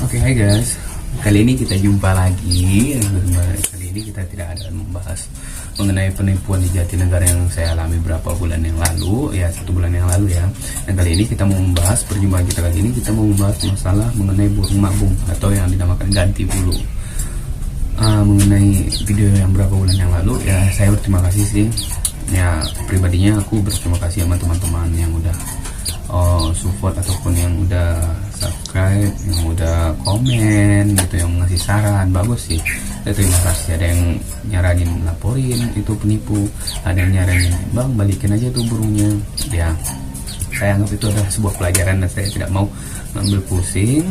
Oke, hai guys. Kali ini kita jumpa lagi. Kali ini kita tidak ada membahas mengenai penipuan di Jatinegara yang saya alami berapa bulan yang lalu, ya 1 bulan yang lalu ya. Dan kali ini kita mau membahas, perjumpaan kita kali ini kita mau membahas masalah mengenai burung mabung atau yang dinamakan ganti bulu. Mengenai video yang berapa bulan yang lalu, ya saya berterima kasih sih. Ya pribadinya aku berterima kasih sama teman-teman yang udah support ataupun yang udah subscribe, yang udah komen gitu, yang ngasih saran, bagus sih. Ya, terima kasih. Ada yang nyaranin laporin itu penipu, ada yang nyaranin bang balikin aja tuh burungnya. Ya saya anggap itu adalah sebuah pelajaran dan saya tidak mau ngambil pusing,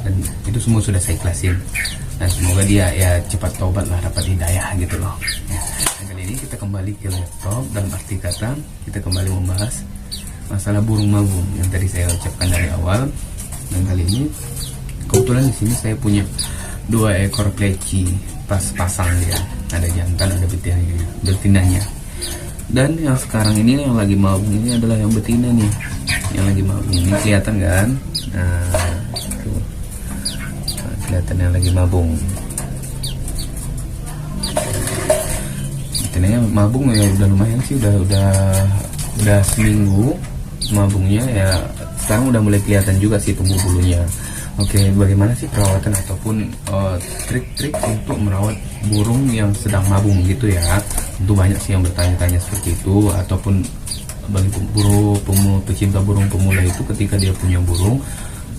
dan itu semua sudah saya ikhlasin. Dan semoga dia ya cepat tobat lah, dapat hidayah gitu loh ya. Dan kali ini kita kembali ke laptop, dan arti kata kita kembali membahas masalah burung mabung yang tadi saya ucapkan dari awal. Dan kali ini kebetulan di sini saya punya 2 ekor pleci pasang dia, ada jantan ada betinanya. Dan yang sekarang ini yang lagi mabung ini adalah yang betina nih, yang lagi mabung ini kelihatan kan? Nah, tuh. Kelihatan yang lagi mabung. Betinanya mabung ya udah lumayan sih, udah seminggu mabungnya ya. Sekarang udah mulai kelihatan juga sih tumbuh bulunya. Oke, bagaimana sih perawatan ataupun trik-trik untuk merawat burung yang sedang mabung gitu ya? Tentu banyak sih yang bertanya-tanya seperti itu, ataupun bagi pecinta burung pemula itu ketika dia punya burung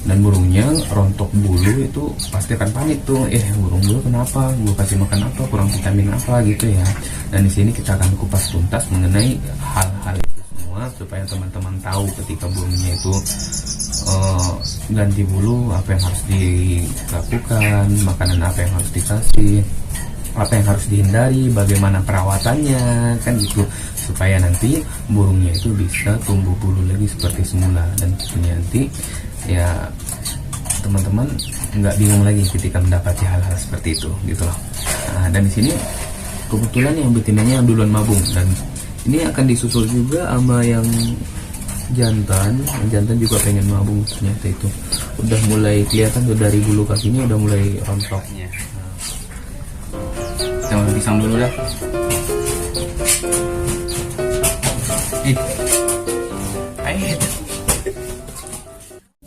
dan burungnya rontok bulu itu pasti akan panik tuh, burung gue kenapa, gue kasih makan apa, kurang vitamin apa gitu ya. Dan di sini kita akan kupas tuntas mengenai hal-hal itu semua supaya teman-teman tahu ketika burungnya itu ganti bulu apa yang harus dilakukan, makanan apa yang harus dikasih, apa yang harus dihindari, bagaimana perawatannya kan gitu, supaya nanti burungnya itu bisa tumbuh bulu lagi seperti semula. Dan tentunya nanti ya teman-teman nggak bingung lagi ketika mendapati hal-hal seperti itu gitu loh. Dan di sini kebetulan yang betinanya yang duluan mabung, dan ini akan disusul juga sama yang jantan juga pengen mabung. Ternyata itu udah mulai kelihatan tuh dari bulu kakinya udah mulai rontoknya. Kita mau pisang dulu dah.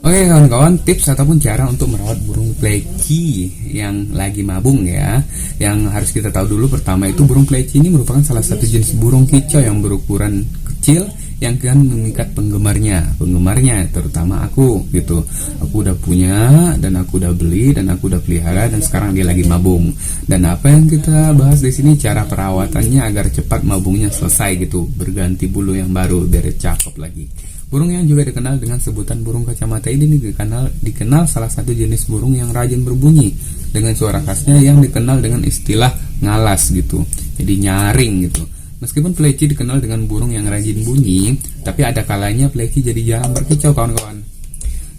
Oke kawan-kawan, tips ataupun cara untuk merawat burung pleci yang lagi mabung ya. Yang harus kita tahu dulu pertama itu burung pleci ini merupakan salah satu jenis burung kicau yang berukuran kecil yang kan mengikat penggemarnya terutama aku gitu. Aku udah punya dan aku udah beli dan aku udah pelihara dan sekarang dia lagi mabung. Dan apa yang kita bahas di sini cara perawatannya agar cepat mabungnya selesai gitu, berganti bulu yang baru biar cakep lagi. Burung yang juga dikenal dengan sebutan burung kacamata ini dikenal salah satu jenis burung yang rajin berbunyi dengan suara khasnya yang dikenal dengan istilah ngalas gitu. Jadi nyaring gitu. Meskipun pleci dikenal dengan burung yang rajin bunyi, tapi ada kalanya pleci jadi jarang berkicau kawan-kawan,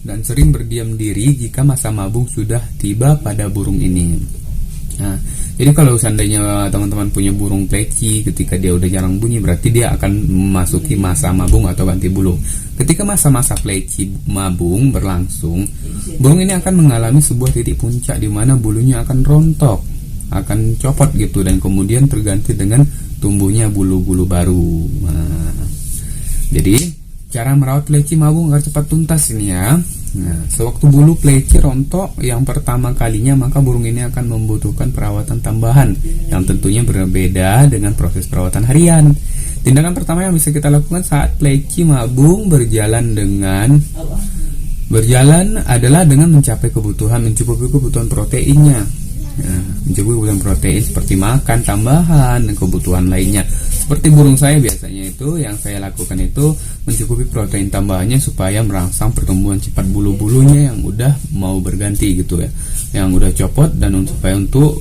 dan sering berdiam diri jika masa mabung sudah tiba pada burung ini. Nah, jadi kalau seandainya teman-teman punya burung pleci ketika dia udah jarang bunyi, berarti dia akan memasuki masa mabung atau ganti bulu. Ketika masa-masa pleci mabung berlangsung, burung ini akan mengalami sebuah titik puncak di mana bulunya akan rontok, akan copot gitu, dan kemudian terganti dengan tumbuhnya bulu-bulu baru. Nah, jadi cara merawat pleci mabung agar cepat tuntas ini ya. Nah, sewaktu bulu pleci rontok yang pertama kalinya, maka burung ini akan membutuhkan perawatan tambahan yang tentunya berbeda dengan proses perawatan harian. Tindakan pertama yang bisa kita lakukan saat pleci mabung berjalan adalah dengan mencukupi kebutuhan proteinnya. Nah, mencukupi kebutuhan protein seperti makan tambahan dan kebutuhan lainnya. Seperti burung saya biasanya itu yang saya lakukan itu mencukupi protein tambahannya supaya merangsang pertumbuhan cepat bulu-bulunya yang udah mau berganti gitu ya, yang udah copot, dan supaya untuk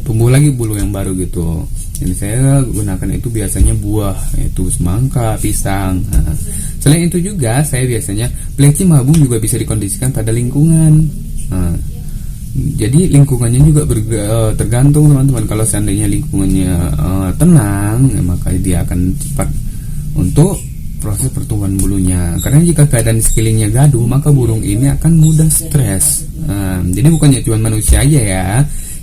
tumbuh lagi bulu yang baru gitu. Jadi saya gunakan itu biasanya buah, yaitu semangka, pisang. Nah, selain itu juga saya biasanya pleci mabung juga bisa dikondisikan pada lingkungan. Nah, jadi lingkungannya juga tergantung teman-teman. Kalau seandainya lingkungannya tenang, maka dia akan cepat untuk proses pertumbuhan bulunya. Karena jika keadaan sekelilingnya gaduh, maka burung ini akan mudah stres. Jadi bukannya cuma manusia aja ya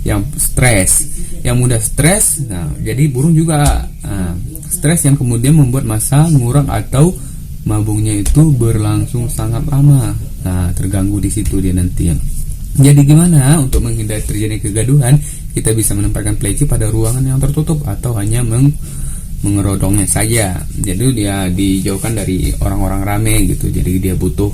yang stres, yang mudah stres. Nah, jadi burung juga stres yang kemudian membuat masa ngurak atau mabungnya itu berlangsung sangat lama. Nah, terganggu di situ dia nanti. Jadi gimana untuk menghindari terjadi kegaduhan? Kita bisa menempatkan pleci pada ruangan yang tertutup atau hanya mengerodongnya saja. Jadi dia dijauhkan dari orang-orang ramai gitu. Jadi dia butuh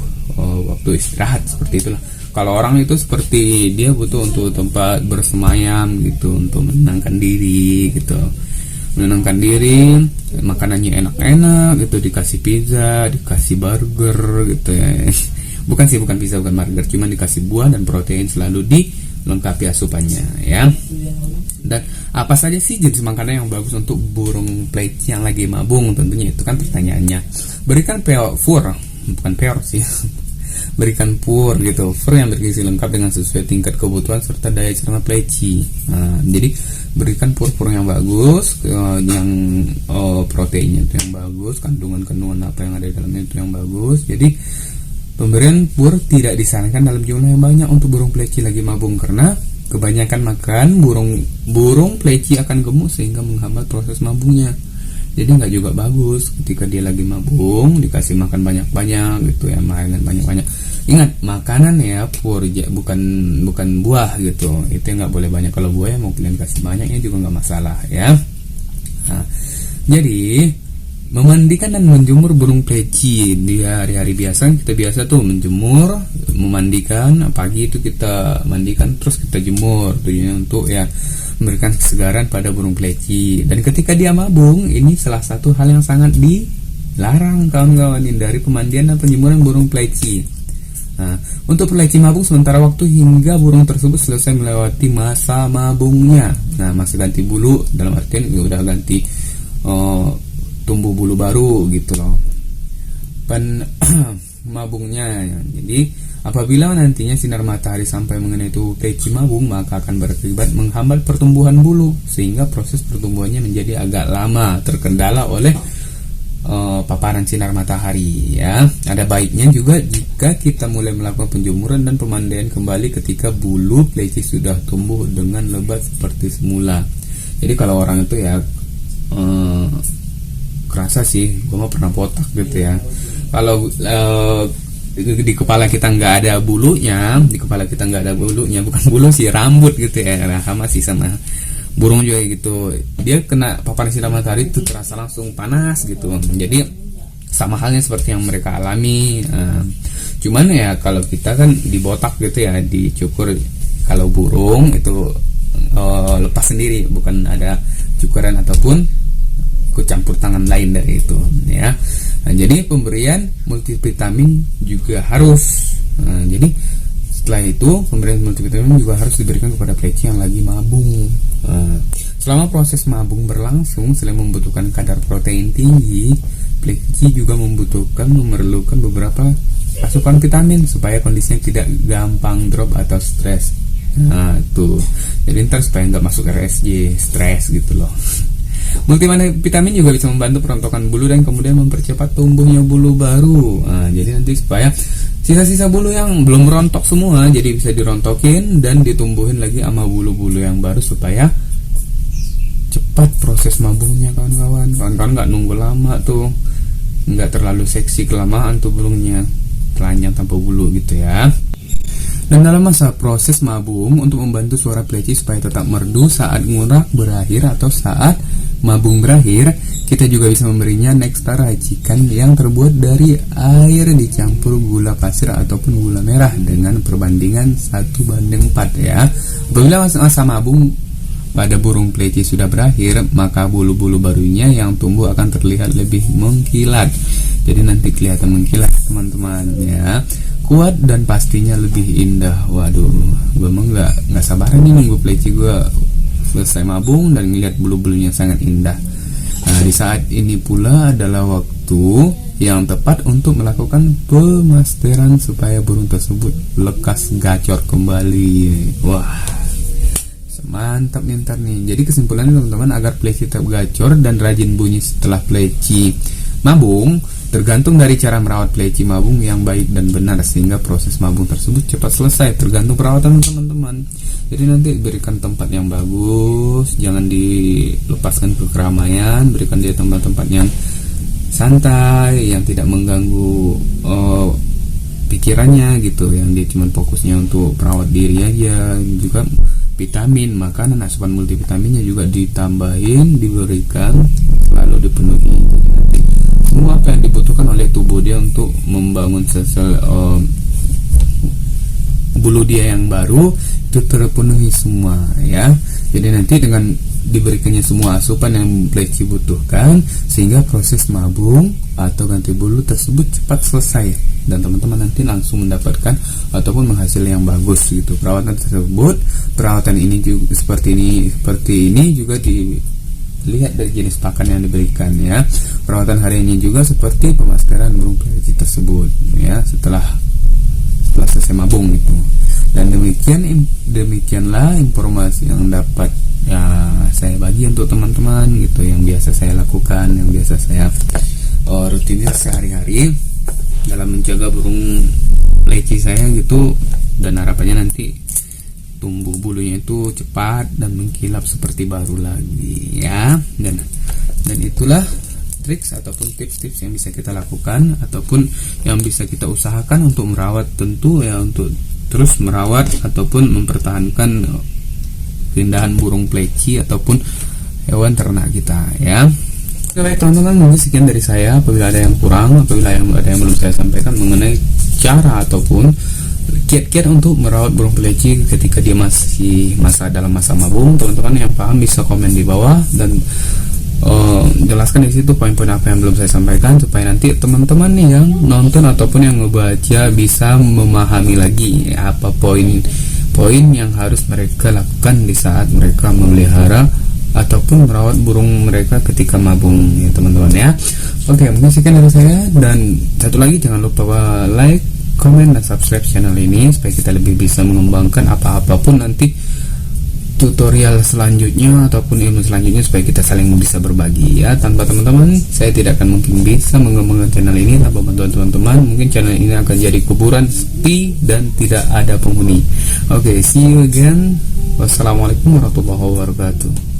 waktu istirahat seperti itulah. Kalau orang itu seperti dia butuh untuk tempat bersemayam gitu, untuk menenangkan diri gitu. Menenangkan diri, makanannya enak-enak gitu, dikasih pizza, dikasih burger gitu ya. Bukan pizza, bukan burger, cuma dikasih buah dan protein, selalu dilengkapi asupannya ya. Dan apa saja sih jenis makanan yang bagus untuk burung pleci yang lagi mabung? Tentunya itu kan pertanyaannya. Berikan fur, bukan peor sih. Berikan pur gitu, fur yang bergizi lengkap dengan sesuai tingkat kebutuhan serta daya cerna pleci. Jadi berikan pur-pur yang bagus, yang proteinnya itu yang bagus, kandungan apa yang ada di dalamnya itu yang bagus. Jadi pemberian pur tidak disarankan dalam jumlah yang banyak untuk burung pleci lagi mabung, karena kebanyakan makan burung pleci akan gemuk sehingga menghambat proses mabungnya. Jadi nggak juga bagus ketika dia lagi mabung dikasih makan banyak-banyak gitu ya, mainan banyak-banyak. Ingat, makanan ya pur, bukan buah gitu. Itu nggak boleh banyak. Kalau buah ya mau kalian kasih banyaknya juga nggak masalah ya. Jadi memandikan dan menjemur burung pleci di hari-hari biasa, kita biasa tuh menjemur, memandikan. Pagi itu kita mandikan terus kita jemur, tujuannya untuk ya memberikan kesegaran pada burung pleci. Dan ketika dia mabung, ini salah satu hal yang sangat dilarang kawan-kawan, dari pemandian dan penjemuran burung pleci. Untuk pleci mabung sementara waktu hingga burung tersebut selesai melewati masa mabungnya. Masa ganti bulu dalam artian udah ganti tumbuh bulu baru gitu loh. Mabungnya. Jadi apabila nantinya sinar matahari sampai mengenai tubuh pleci mabung, maka akan berakibat menghambat pertumbuhan bulu sehingga proses pertumbuhannya menjadi agak lama, terkendala oleh paparan sinar matahari ya. Ada baiknya juga jika kita mulai melakukan penjemuran dan pemandian kembali ketika bulu pleci sudah tumbuh dengan lebat seperti semula. Jadi kalau orang itu ya kerasa sih, gue mah pernah botak gitu ya. Kalau di kepala kita nggak ada bulunya, bukan bulu sih, rambut gitu ya. Sama sih sama burung juga gitu, dia kena paparan sinar matahari itu terasa langsung panas gitu. Jadi sama halnya seperti yang mereka alami. Cuman ya kalau kita kan dibotak gitu ya, dicukur. Kalau burung itu lepas sendiri, bukan ada cukuran ataupun ikut campur tangan lain dari itu ya. Jadi pemberian multivitamin juga harus. Jadi setelah itu pemberian multivitamin juga harus diberikan kepada pleci yang lagi mabung. Selama proses mabung berlangsung, selain membutuhkan kadar protein tinggi, pleci juga memerlukan beberapa asupan vitamin supaya kondisinya tidak gampang drop atau stres. Tuh. Jadi ntar supaya nggak masuk RSJ, stres gitu loh. Multivitamin juga bisa membantu perontokan bulu dan kemudian mempercepat tumbuhnya bulu baru. Jadi nanti supaya sisa-sisa bulu yang belum rontok semua jadi bisa dirontokin dan ditumbuhin lagi sama bulu-bulu yang baru supaya cepat proses mabungnya kawan-kawan. Kawan-kawan nggak nunggu lama tuh, nggak terlalu seksi kelamaan tuh burungnya, telanjang tanpa bulu gitu ya. Dan dalam masa proses mabung, untuk membantu suara pleci supaya tetap merdu saat ngurak berakhir atau saat mabung berakhir, kita juga bisa memberinya nektar racikan yang terbuat dari air dicampur gula pasir ataupun gula merah dengan perbandingan 1:4 ya. Apabila masa mabung pada burung pleci sudah berakhir, maka bulu-bulu barunya yang tumbuh akan terlihat lebih mengkilat. Jadi nanti kelihatan mengkilat teman-teman ya, kuat dan pastinya lebih indah. Waduh, gue mah nggak sabaran nih nunggu pleci gue selesai mabung dan ngeliat bulu-bulunya sangat indah. Di saat ini pula adalah waktu yang tepat untuk melakukan pemasteran supaya burung tersebut lekas gacor kembali. Wah, mantap nih ntar nih. Jadi kesimpulannya teman-teman, agar pleci tetap gacor dan rajin bunyi setelah pleci mabung, Tergantung dari cara merawat pleci mabung yang baik dan benar sehingga proses mabung tersebut cepat selesai. Tergantung perawatan teman-teman. Jadi nanti berikan tempat yang bagus, jangan dilepaskan ke keramaian, berikan dia tempat-tempat yang santai, yang tidak mengganggu pikirannya gitu, yang dia cuma fokusnya untuk perawat diri aja. Juga vitamin, makanan, asupan multivitaminnya juga ditambahin, diberikan, selalu dipenuhi. Jadi nanti semua apa yang dibutuhkan oleh tubuh dia untuk membangun bulu dia yang baru itu terpenuhi semua ya. Jadi nanti dengan diberikannya semua asupan yang pleci butuhkan sehingga proses mabung atau ganti bulu tersebut cepat selesai dan teman-teman nanti langsung mendapatkan ataupun menghasilkan yang bagus gitu. Perawatan ini juga seperti ini juga dilihat dari jenis pakan yang diberikan ya. Perawatan hariannya juga seperti pemasteran burung pleci tersebut ya setelah selesai mabung itu. Dan demikianlah informasi yang dapat ya saya bagi untuk teman-teman gitu, yang biasa saya lakukan, yang biasa saya rutinitas sehari-hari dalam menjaga burung pleci saya gitu. Dan harapannya nanti tumbuh bulunya itu cepat dan mengkilap seperti baru lagi ya. Dan itulah triks ataupun tips-tips yang bisa kita lakukan ataupun yang bisa kita usahakan untuk merawat, tentu ya untuk terus merawat ataupun mempertahankan keindahan burung pleci ataupun hewan ternak kita ya. Baik teman-teman, mungkin sekian dari saya. Apabila ada yang kurang, apabila ada yang belum saya sampaikan mengenai cara ataupun kiat-kiat untuk merawat burung pleci ketika dia masih dalam masa mabung, teman-teman yang paham bisa komen di bawah dan jelaskan di situ poin-poin apa yang belum saya sampaikan supaya nanti teman-teman nih yang nonton ataupun yang ngebaca bisa memahami lagi apa poin-poin yang harus mereka lakukan di saat mereka memelihara ataupun merawat burung mereka ketika mabung ya teman-teman ya. Oke, mungkin sekian dari saya, dan satu lagi jangan lupa like, komen, dan subscribe channel ini supaya kita lebih bisa mengembangkan apapun nanti tutorial selanjutnya ataupun ilmu selanjutnya supaya kita saling bisa berbagi ya. Tanpa teman-teman saya tidak akan mungkin bisa mengembangkan channel ini. Tanpa bantuan teman-teman mungkin channel ini akan jadi kuburan sepi dan tidak ada penghuni. Oke, see you again. Wassalamualaikum warahmatullahi wabarakatuh.